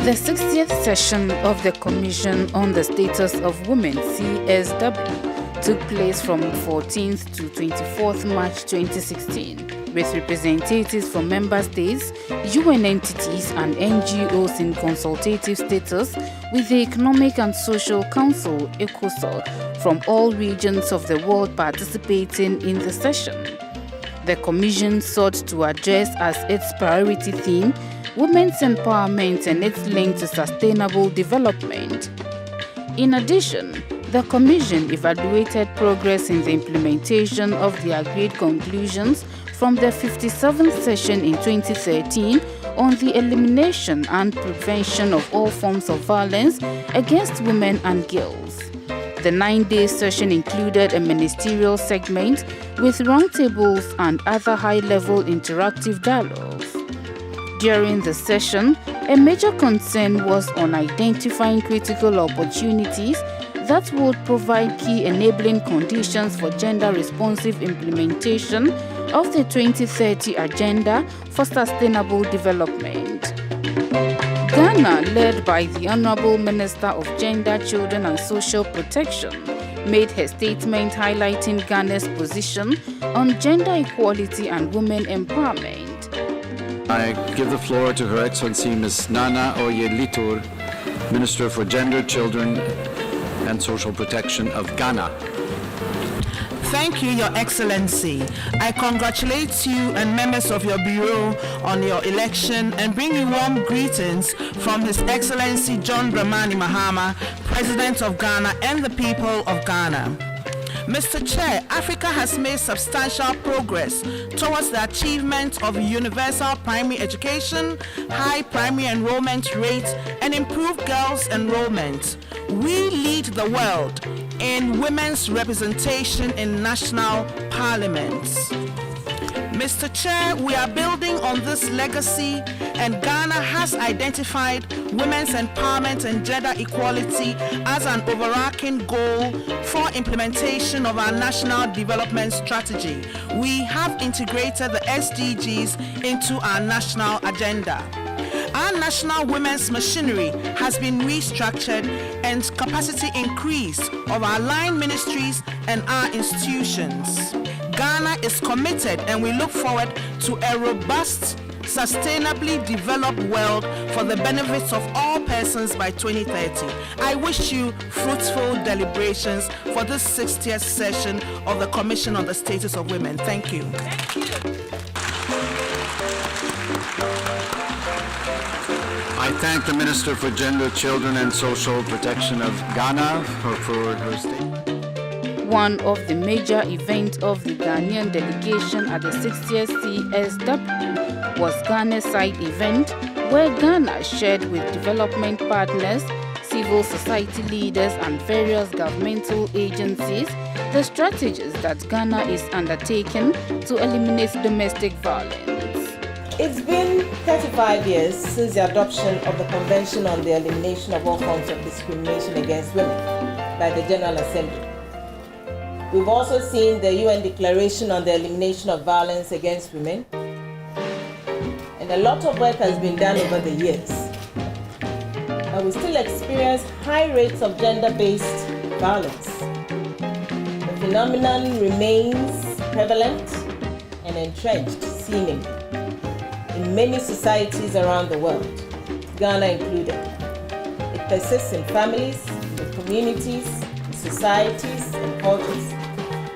The 60th session of the Commission on the Status of Women, CSW, took place from 14th to 24th March 2016, with representatives from member states, UN entities, and NGOs in consultative status with the Economic and Social Council, ECOSOC, from all regions of the world participating in the session. The Commission sought to address as its priority theme women's empowerment and its link to sustainable development. In addition, the Commission evaluated progress in the implementation of the agreed conclusions from the 57th session in 2013 on the elimination and prevention of all forms of violence against women and girls. The 9-day session included a ministerial segment with roundtables and other high-level interactive dialogues. During the session, a major concern was on identifying critical opportunities that would provide key enabling conditions for gender-responsive implementation of the 2030 Agenda for Sustainable Development. Ghana, led by the Honorable Minister of Gender, Children and Social Protection, made her statement highlighting Ghana's position on gender equality and women empowerment. I give the floor to Her Excellency Ms. Nana Oye-Litur, Minister for Gender, Children and Social Protection of Ghana. Thank you, Your Excellency. I congratulate you and members of your Bureau on your election and bring you warm greetings from His Excellency John Dramani Mahama, President of Ghana, and the people of Ghana. Mr. Chair, Africa has made substantial progress towards the achievement of universal primary education, high primary enrollment rates, and improved girls' enrollment. We lead the world in women's representation in national parliaments. Mr. Chair, we are building on this legacy, and Ghana has identified women's empowerment and gender equality as an overarching goal for implementation of our national development strategy. We have integrated the SDGs into our national agenda. Our national women's machinery has been restructured and capacity increased of our line ministries and our institutions. Ghana is committed, and we look forward to a robust, sustainably developed world for the benefits of all persons by 2030. I wish you fruitful deliberations for this 60th session of the Commission on the Status of Women. Thank you. I thank the Minister for Gender, Children and Social Protection of Ghana for her statement. One of the major events of the Ghanaian delegation at the 60th CSW was Ghana's side event, where Ghana shared with development partners, civil society leaders and various governmental agencies the strategies that Ghana is undertaking to eliminate domestic violence. It's been 35 years since the adoption of the Convention on the Elimination of All Forms of Discrimination Against Women by the General Assembly. We've also seen the UN Declaration on the Elimination of Violence Against Women, and a lot of work has been done over the years. But we still experience high rates of gender-based violence. The phenomenon remains prevalent and entrenched, seemingly, in many societies around the world, Ghana included. It persists in families, in communities, in societies, and cultures,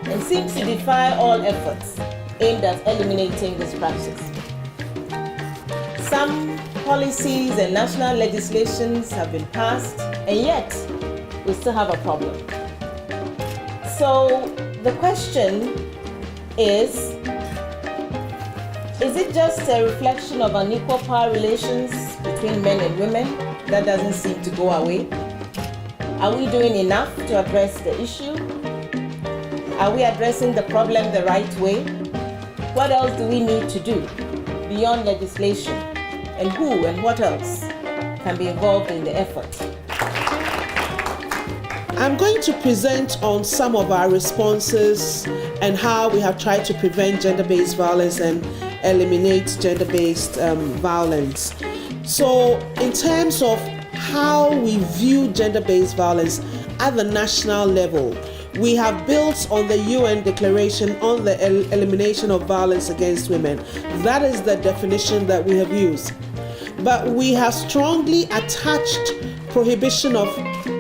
and seems to defy all efforts aimed at eliminating this practice. Some policies and national legislations have been passed, and yet we still have a problem. So the question is it just a reflection of unequal power relations between men and women that doesn't seem to go away? Are we doing enough to address the issue? Are we addressing the problem the right way? What else do we need to do beyond legislation? And who and what else can be involved in the effort? I'm going to present on some of our responses and how we have tried to prevent gender-based violence and eliminate gender-based violence. So in terms of how we view gender-based violence at the national level, we have built on the UN Declaration on the Elimination of Violence Against Women. That is the definition that we have used. But we have strongly attached prohibition of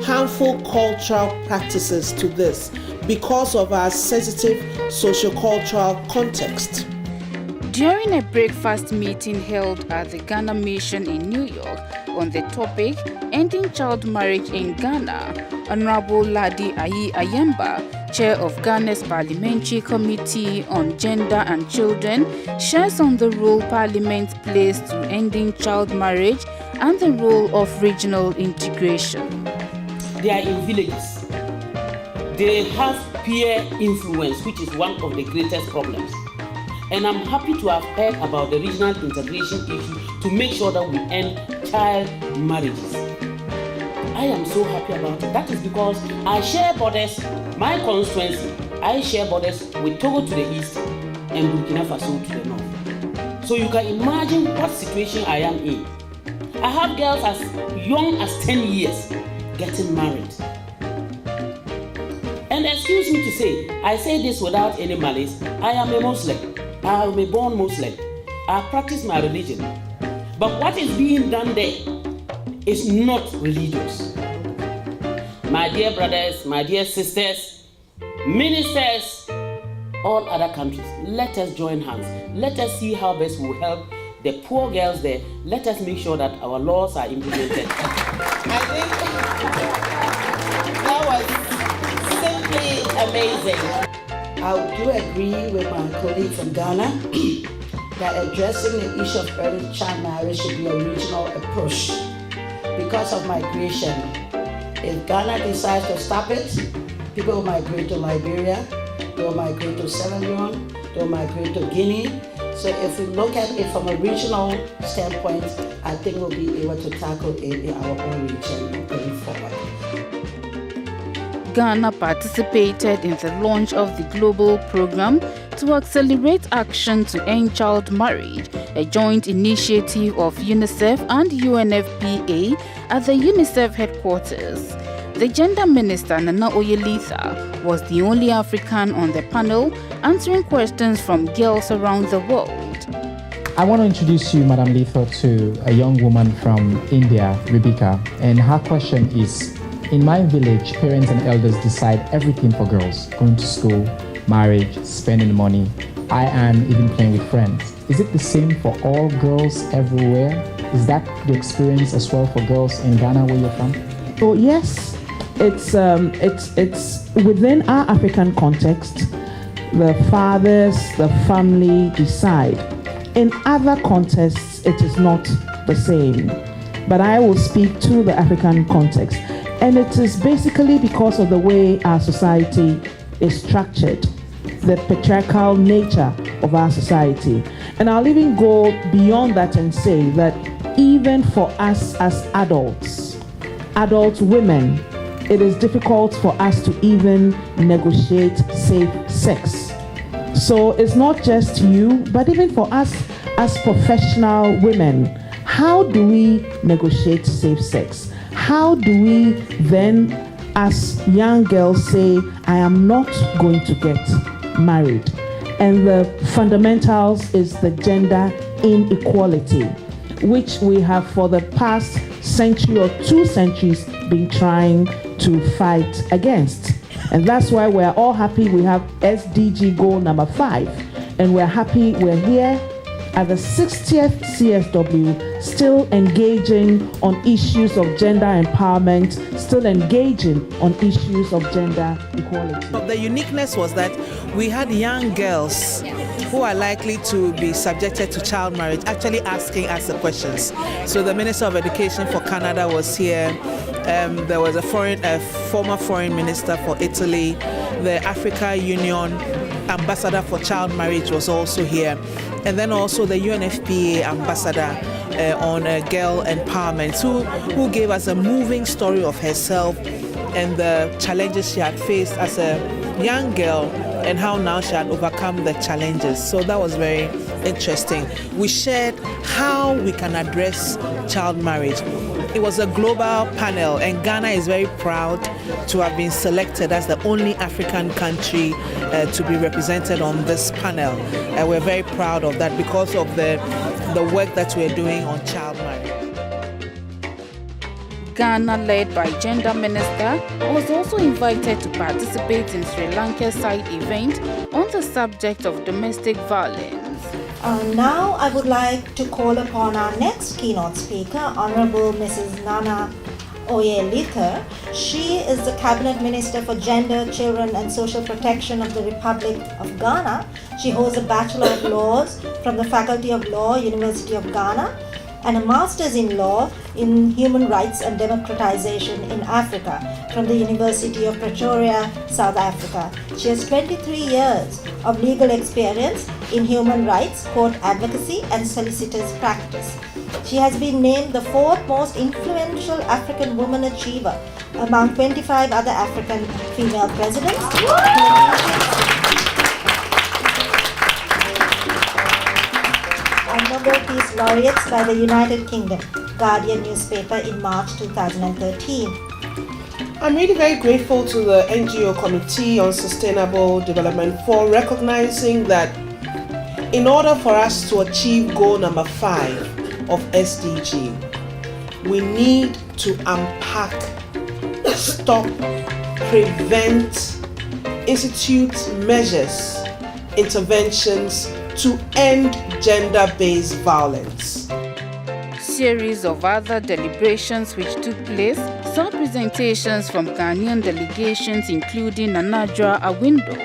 harmful cultural practices to this because of our sensitive socio-cultural context. During a breakfast meeting held at the Ghana Mission in New York on the topic Ending Child Marriage in Ghana, Honorable Ladi Ayi Ayemba, Chair of Ghana's Parliamentary Committee on Gender and Children, shares on the role Parliament plays to ending child marriage and the role of regional integration. They are in villages. They have peer influence, which is one of the greatest problems. And I'm happy to have heard about the regional integration issue to make sure that we end child marriages. I am so happy about it. That is because I share borders, my constituency, I share borders with Togo to the east and Burkina Faso to the north. So you can imagine what situation I am in. I have girls as young as 10 years getting married. And excuse me to say, I say this without any malice, I am a Muslim. I am a born Muslim. I practice my religion. But what is being done there is not religious. My dear brothers, my dear sisters, ministers, all other countries, let us join hands. Let us see how best we will help the poor girls there. Let us make sure that our laws are implemented. I think that was simply amazing. I do agree with my colleague from Ghana that addressing the issue of early child marriage should be a regional approach because of migration. If Ghana decides to stop it, people will migrate to Liberia, they will migrate to Sierra Leone, they will migrate to Guinea. So if we look at it from a regional standpoint, I think we'll be able to tackle it in our own region going forward. Ghana participated in the launch of the global program to accelerate action to end child marriage, a joint initiative of UNICEF and UNFPA at the UNICEF headquarters. The gender minister, Nana Oyelitha, was the only African on the panel, answering questions from girls around the world. I want to introduce you, Madam Litho, to a young woman from India, Rebecca, and her question is, in my village, parents and elders decide everything for girls, going to school, marriage, spending money. I am even playing with friends. Is it the same for all girls everywhere? Is that the experience as well for girls in Ghana where you're from? Oh yes, it's within our African context. The fathers, the family decide. In other contexts, it is not the same. But I will speak to the African context. And it is basically because of the way our society is structured, the patriarchal nature of our society. And I'll even go beyond that and say that even for us as adult women, it is difficult for us to even negotiate safe sex. So it's not just you, but even for us as professional women, how do we negotiate safe sex? How do we then, as young girls, say, I am not going to get married? And the fundamentals is the gender inequality, which we have for the past century or 2 centuries been trying to fight against. And that's why we're all happy we have SDG goal number 5. And we're happy we're here at the 60th CSW, still engaging on issues of gender empowerment, still engaging on issues of gender equality. The uniqueness was that we had young girls who are likely to be subjected to child marriage actually asking us the questions. So the Minister of Education for Canada was here. There was a former foreign minister for Italy. The Africa Union ambassador for child marriage was also here. And then also the UNFPA ambassador on girl empowerment, who gave us a moving story of herself and the challenges she had faced as a young girl and how now she had overcome the challenges. So that was very, interesting. We shared how we can address child marriage. It was a global panel, and Ghana is very proud to have been selected as the only African country to be represented on this panel. We're very proud of that because of the work that we're doing on child marriage. Ghana, led by Gender Minister, was also invited to participate in Sri Lanka's side event on the subject of domestic violence. Now I would like to call upon our next keynote speaker, Honorable Mrs. Nana Oyelitha. She is the Cabinet Minister for Gender, Children and Social Protection of the Republic of Ghana. She holds a Bachelor of Laws from the Faculty of Law, University of Ghana, and a Master's in Law in Human Rights and Democratization in Africa from the University of Pretoria, South Africa. She has 23 years of legal experience in human rights, court advocacy, and solicitor's practice. She has been named the fourth most influential African woman achiever among 25 other African female presidents. And Nobel Peace Laureates by the United Kingdom, Guardian newspaper in March 2013. I'm really very grateful to the NGO Committee on Sustainable Development for recognizing that in order for us to achieve goal number 5 of SDG, we need to unpack, stop, prevent, institute measures, interventions to end gender-based violence. Series of other deliberations which took place saw presentations from Ghanaian delegations including Nanadra Awindo.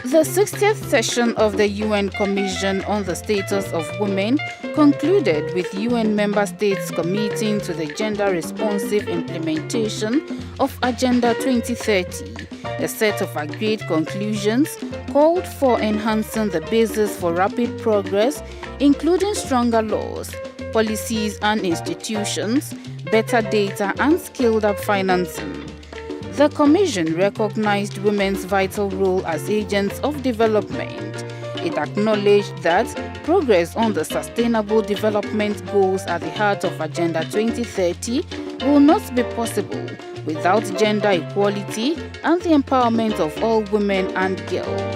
The 60th session of the UN Commission on the Status of Women concluded with UN member states committing to the gender-responsive implementation of Agenda 2030. A set of agreed conclusions called for enhancing the basis for rapid progress, including stronger laws, policies and institutions, better data and scaled-up financing. The Commission recognized women's vital role as agents of development. It acknowledged that progress on the Sustainable Development Goals at the heart of Agenda 2030 will not be possible without gender equality and the empowerment of all women and girls.